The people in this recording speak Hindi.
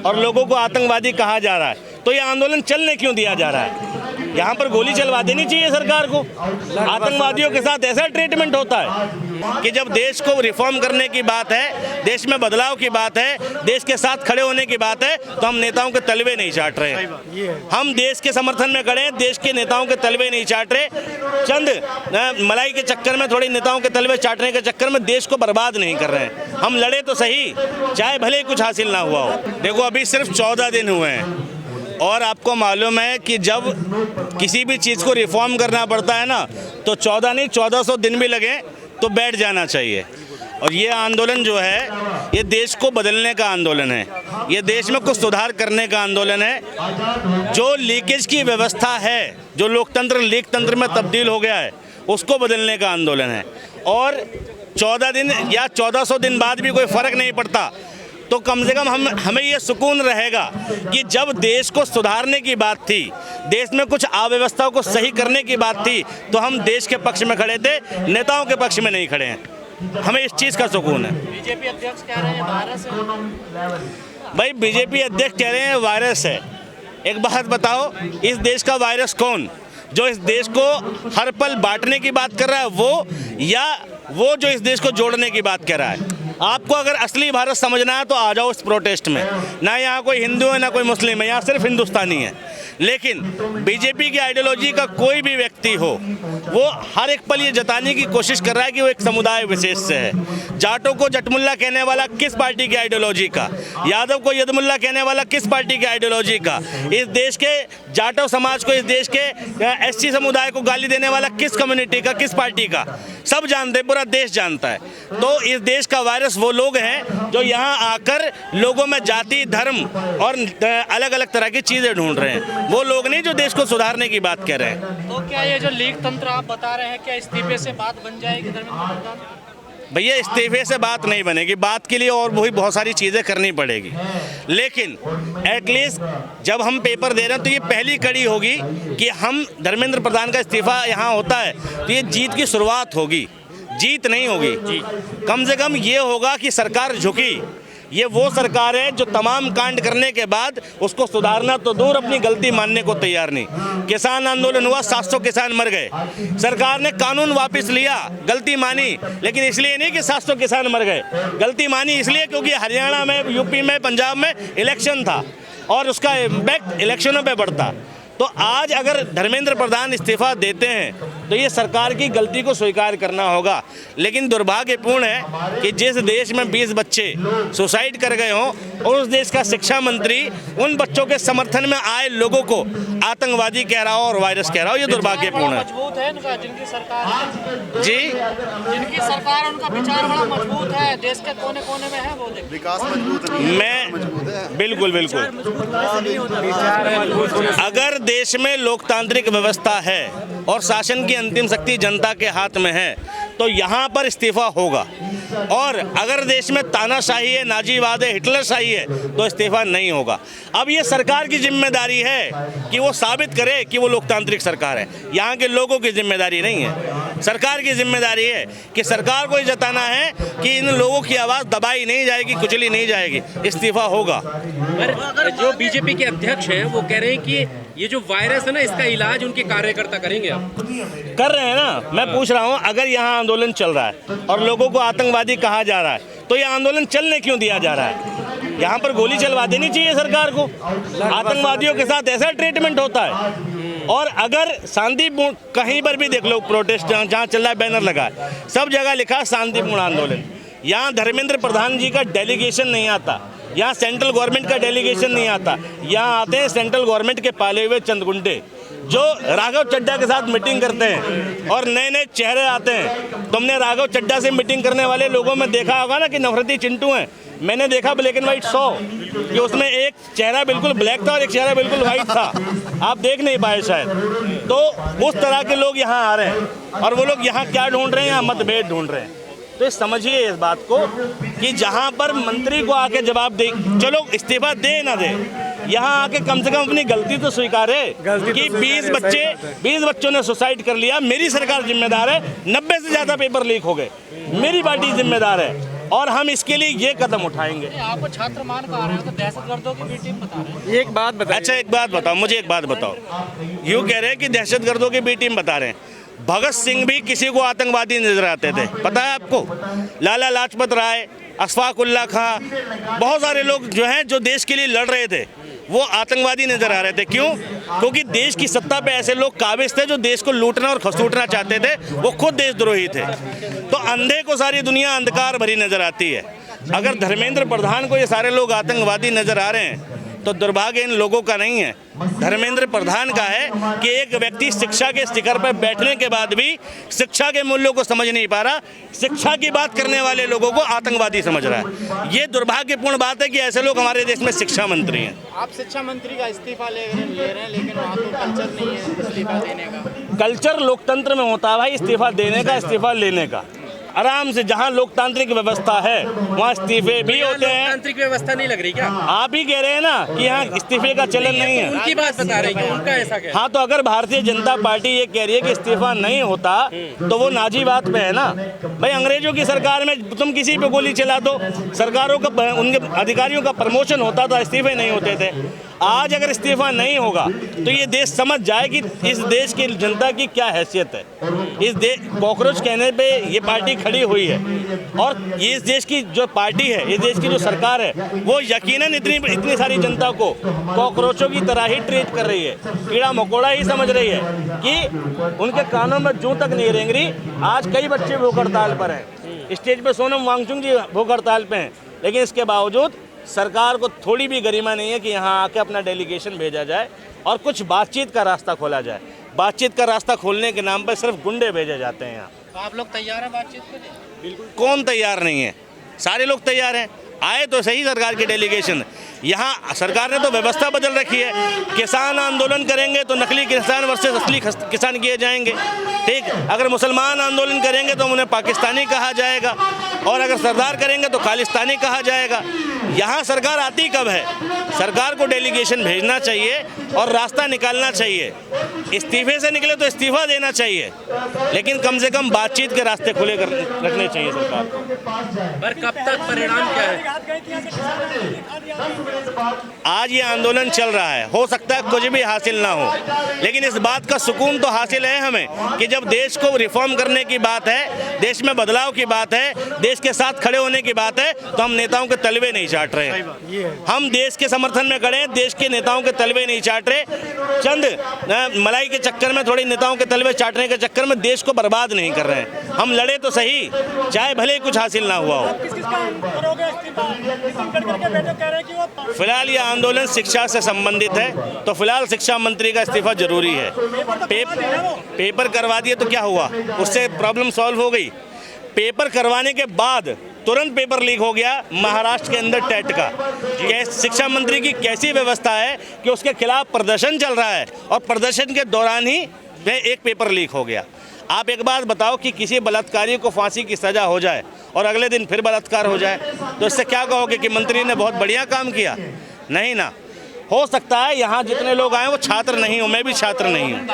और लोगों को आतंकवादी कहा जा रहा है, तो ये आंदोलन चलने क्यों दिया जा रहा है? यहाँ पर गोली चलवा देनी चाहिए सरकार को। आतंकवादियों के साथ ऐसा ट्रीटमेंट होता है कि जब देश को रिफॉर्म करने की बात है, देश में बदलाव की बात है, देश के साथ खड़े होने की बात है, तो हम नेताओं के तलवे नहीं चाट रहे हैं। हम देश के समर्थन में खड़े हैं, देश के नेताओं के तलवे नहीं चाट रहे। चंद मलाई के चक्कर में, थोड़ी नेताओं के तलवे चाटने के चक्कर में देश को बर्बाद नहीं कर रहे हैं। हम लड़े तो सही, चाहे भले ही कुछ हासिल ना हुआ हो। देखो, अभी सिर्फ 14 दिन हुए हैं और आपको मालूम है कि जब किसी भी चीज़ को रिफॉर्म करना पड़ता है ना, तो 14 नहीं 1400 दिन भी लगे तो बैठ जाना चाहिए। और ये आंदोलन जो है, ये देश को बदलने का आंदोलन है, ये देश में कुछ सुधार करने का आंदोलन है। जो लीकेज की व्यवस्था है, जो लोकतंत्र लीक तंत्र में तब्दील हो गया है, उसको बदलने का आंदोलन है। और 14 दिन या 1400 दिन बाद भी कोई फ़र्क नहीं पड़ता, तो कम से कम हमें ये सुकून रहेगा कि जब देश को सुधारने की बात थी, देश में कुछ अव्यवस्थाओं को सही करने की बात थी, तो हम देश के पक्ष में खड़े थे, नेताओं के पक्ष में नहीं खड़े हैं। हमें इस चीज़ का सुकून है। बीजेपी अध्यक्ष कह रहे हैं वायरस है। भाई, बीजेपी अध्यक्ष कह रहे हैं वायरस है। एक बात बताओ, इस देश का वायरस कौन? जो इस देश को हर पल बांटने की बात कर रहा है वो, या वो जो इस देश को जोड़ने की बात कर रहा है? आपको अगर असली भारत समझना है तो आ जाओ इस प्रोटेस्ट में। ना यहाँ कोई हिंदू है ना कोई मुस्लिम है, यहाँ सिर्फ हिंदुस्तानी है। लेकिन बीजेपी की आइडियोलॉजी का कोई भी व्यक्ति हो, वो हर एक पल ये जताने की कोशिश कर रहा है कि वो एक समुदाय विशेष से है। जाटों को जटमुल्ला कहने वाला किस पार्टी की आइडियोलॉजी का? यादव को यदमुल्ला कहने वाला किस पार्टी की आइडियोलॉजी का? इस देश के जाटव समाज को, इस देश के एससी समुदाय को गाली देने वाला किस कम्युनिटी का, किस पार्टी का? सब जानते हैं, पूरा देश जानता है। तो इस देश का वायरस वो लोग हैं जो यहाँ आकर लोगों में जाति, धर्म और अलग अलग तरह की चीज़ें ढूंढ रहे हैं। वो लोग नहीं जो देश को सुधारने की बात कर रहे हैं। तो क्या ये जो लीक तंत्र आप बता रहे हैं, क्या इस्तीफे से बात बन जाएगी धर्मेंद्र प्रधान? भैया, इस्तीफे से बात नहीं बनेगी, बात के लिए और बहुत सारी चीज़ें करनी पड़ेगी। लेकिन एटलीस्ट जब हम पेपर दे रहे हैं तो ये पहली कड़ी होगी कि हम धर्मेंद्र प्रधान का इस्तीफा यहाँ होता है तो ये जीत की शुरुआत होगी, जीत नहीं होगी। कम से कम ये होगा कि सरकार झुकी। ये वो सरकार है जो तमाम कांड करने के बाद उसको सुधारना तो दूर, अपनी गलती मानने को तैयार नहीं। किसान आंदोलन हुआ, 700 किसान मर गए, सरकार ने कानून वापस लिया, गलती मानी, लेकिन इसलिए नहीं कि 700 किसान मर गए। गलती मानी इसलिए क्योंकि हरियाणा में, यूपी में, पंजाब में इलेक्शन था और उसका इम्पैक्ट इलेक्शनों पे पड़ता। तो आज अगर धर्मेंद्र प्रधान इस्तीफा देते हैं तो ये सरकार की गलती को स्वीकार करना होगा। लेकिन दुर्भाग्यपूर्ण है कि जिस देश में 20 बच्चे सुसाइड कर गए हों और उस देश का शिक्षा मंत्री उन बच्चों के समर्थन में आए लोगों को आतंकवादी कह रहा हो और वायरस कह रहा हो, ये दुर्भाग्यपूर्ण है। मजबूत है इनका, जिनकी सरकार है जी, जिनकी सरकार है, उनका विचार बड़ा मजबूत है, देश के कोने कोने में है, वो विकास मजबूत नहीं है। मैं बिल्कुल अगर देश में लोकतांत्रिक व्यवस्था है और शासन की अंतिम शक्ति जनता के हाथ में है तो यहाँ पर इस्तीफा होगा। और अगर देश में तानाशाही है, नाजीवाद है, हिटलरशाही है तो इस्तीफा नहीं होगा। अब ये सरकार की जिम्मेदारी है कि वो साबित करे कि वो लोकतांत्रिक सरकार है। यहाँ के लोगों की जिम्मेदारी नहीं है, सरकार की जिम्मेदारी है कि सरकार को ये जताना है कि इन लोगों की आवाज़ दबाई नहीं जाएगी, कुचली नहीं जाएगी, इस्तीफा होगा। पर जो बीजेपी के अध्यक्ष हैं वो कह रहे हैं कि ये जो वायरस है ना, इसका इलाज उनके कार्यकर्ता करेंगे। अब कर रहे हैं ना। मैं पूछ रहा हूँ, अगर यहाँ आंदोलन चल रहा है और लोगों को आतंकवादी कहा जा रहा है तो ये आंदोलन चलने क्यों दिया जा रहा है? यहाँ पर गोली चलवा देनी चाहिए सरकार को। आतंकवादियों के साथ ऐसा ट्रीटमेंट होता है। और अगर शांतिपूर्ण, कहीं पर भी देख लो प्रोटेस्ट जहाँ चल रहा है, बैनर लगा है, सब जगह लिखा शांतिपूर्ण आंदोलन। यहाँ धर्मेंद्र प्रधान जी का डेलीगेशन नहीं आता, यहाँ सेंट्रल गवर्नमेंट का डेलीगेशन नहीं आता। यहाँ आते हैं सेंट्रल गवर्नमेंट के पाले हुए चंद गुंडे जो राघव चड्ढा के साथ मीटिंग करते हैं और नए नए चेहरे आते हैं। तुमने राघव चड्ढा से मीटिंग करने वाले लोगों में देखा होगा ना कि नफरती चिंटू हैं। मैंने देखा ब्लैक एंड व्हाइट 100 कि उसमें एक चेहरा बिल्कुल ब्लैक था और एक चेहरा बिल्कुल व्हाइट था, आप देख नहीं पाए शायद। तो उस तरह के लोग यहाँ आ रहे हैं और वो लोग यहाँ क्या ढूंढ रहे हैं? यहाँ मतभेद ढूंढ रहे हैं। तो समझिए इस बात को कि जहाँ पर मंत्री को आके जवाब दे, चलो इस्तीफा दे ना दे, यहाँ आके कम से कम अपनी गलती तो स्वीकारे कि 20 बच्चों ने सुसाइड कर लिया, मेरी सरकार जिम्मेदार है, 90 से ज़्यादा पेपर लीक हो गए, मेरी पार्टी जिम्मेदार है। और हम इसके लिए ये कदम उठाएंगे। आपको छात्र मान कहा रहे हो तो दहशतगर्दों की बी टीम बता रहे हैं। एक बात बताइए। अच्छा एक बात बताओ, मुझे एक बात बताओ, यूँ कह रहे हैं कि दहशतगर्दों की बी टीम बता रहे हैं। भगत सिंह भी किसी को आतंकवादी नजर आते थे, पता है आपको? लाला लाजपत राय, अशफाक उल्ला खां, बहुत सारे लोग जो हैं जो देश के लिए लड़ रहे थे वो आतंकवादी नजर आ रहे थे। क्यों? क्योंकि देश की सत्ता पे ऐसे लोग काबिज थे जो देश को लूटना और खसूटना चाहते थे, वो खुद देशद्रोही थे। तो अंधे को सारी दुनिया अंधकार भरी नजर आती है। अगर धर्मेंद्र प्रधान को ये सारे लोग आतंकवादी नजर आ रहे हैं तो दुर्भाग्य इन लोगों का नहीं है, धर्मेंद्र प्रधान का है कि एक व्यक्ति शिक्षा के शिखर पर बैठने के बाद भी शिक्षा के मूल्यों को समझ नहीं पा रहा, शिक्षा की बात करने वाले लोगों को आतंकवादी समझ रहा है। ये दुर्भाग्यपूर्ण बात है कि ऐसे लोग हमारे देश में शिक्षा मंत्री हैं। आप शिक्षा मंत्री का इस्तीफा ले रहे हैं, लेकिन वहाँ तो कल्चर नहीं है इस्तीफा देने का। कल्चर लोकतंत्र में होता है भाई, इस्तीफा देने का, इस्तीफा लेने का। आराम से, जहाँ लोकतांत्रिक व्यवस्था है वहाँ इस्तीफे भी होते हैं। लोकतांत्रिक व्यवस्था नहीं लग रही क्या? आप ही कह रहे हैं ना कि यहाँ इस्तीफे का चलन नहीं है। उनकी बात बता रहे हैं, उनका ऐसा क्या? हाँ, तो अगर भारतीय जनता पार्टी ये कह रही है कि इस्तीफा नहीं होता तो वो नाजी बात पे है ना भाई। अंग्रेजों की सरकार में तुम किसी पे गोली चला दो, सरकारों का, उनके अधिकारियों का प्रमोशन होता था, इस्तीफे नहीं होते थे। आज अगर इस्तीफा नहीं होगा तो ये देश समझ जाए कि इस देश की जनता की क्या हैसियत है। इस देश कॉकरोच कहने पे ये पार्टी खड़ी हुई है, और ये इस देश की जो पार्टी है, इस देश की जो सरकार है, वो यकीनन इतनी सारी जनता को कॉकरोचों की तरह ही ट्रीट कर रही है, कीड़ा मकोड़ा ही समझ रही है कि उनके कानों में जूं तक नहीं रेंग रही। आज कई बच्चे भूख हड़ताल पर हैं, स्टेज पे सोनम वांगचुक जी भूख हड़ताल पे हैं, लेकिन इसके बावजूद सरकार को थोड़ी भी गरिमा नहीं है कि यहाँ आके अपना डेलीगेशन भेजा जाए और कुछ बातचीत का रास्ता खोला जाए। बातचीत का रास्ता खोलने के नाम पर सिर्फ गुंडे भेजे जाते हैं यहाँ। तो आप लोग तैयार हैं बातचीत के लिए? बिल्कुल। कौन तैयार नहीं है? सारे लोग तैयार हैं। आए तो सही सरकार की डेलीगेशन। यहाँ सरकार ने तो व्यवस्था बदल रखी है, किसान आंदोलन करेंगे तो नकली किसान वर्सेस असली किसान किए जाएंगे, ठीक। अगर मुसलमान आंदोलन करेंगे तो उन्हें पाकिस्तानी कहा जाएगा, और अगर सरदार करेंगे तो खालिस्तानी कहा जाएगा। यहाँ सरकार आती कब है? सरकार को डेलीगेशन भेजना चाहिए और रास्ता निकालना चाहिए। इस्तीफे से निकले तो इस्तीफा देना चाहिए, लेकिन कम से कम बातचीत के रास्ते खुले रखने चाहिए सरकार को। पर कब तक परिणाम क्या है? आज ये आंदोलन चल रहा है, हो सकता है कुछ भी हासिल ना हो, लेकिन इस बात का सुकून तो हासिल है हमें कि जब देश को रिफॉर्म करने की बात है, देश में बदलाव की बात है, देश के साथ खड़े होने की बात है, तो हम नेताओं के तलवे नहीं चाट रहे हैं। हम देश के समर्थन में खड़े हैं, देश के नेताओं के तलवे नहीं चाट रहे। चंद मलाई के चक्कर में, थोड़ी नेताओं के तलवे चाटने के चक्कर में देश को बर्बाद नहीं कर रहे हैं। हम लड़े तो सही, चाहे भले ही कुछ हासिल ना हुआ हो। फिलहाल ये आंदोलन शिक्षा से संबंधित है, तो फिलहाल शिक्षा मंत्री का इस्तीफा जरूरी है। पेपर करवा दिए तो क्या हुआ, उससे प्रॉब्लम सॉल्व हो गई। पेपर करवाने के बाद तुरंत पेपर लीक हो गया महाराष्ट्र के अंदर टेट का। शिक्षा मंत्री की कैसी व्यवस्था है कि उसके खिलाफ प्रदर्शन चल रहा है और प्रदर्शन के दौरान ही एक पेपर लीक हो गया। आप एक बात बताओ कि किसी बलात्कारी को फांसी की सज़ा हो जाए और अगले दिन फिर बलात्कार हो जाए, तो इससे क्या कहोगे कि मंत्री ने बहुत बढ़िया काम किया? नहीं ना। हो सकता है यहाँ जितने लोग आए वो छात्र नहीं हो, मैं भी छात्र नहीं हूँ।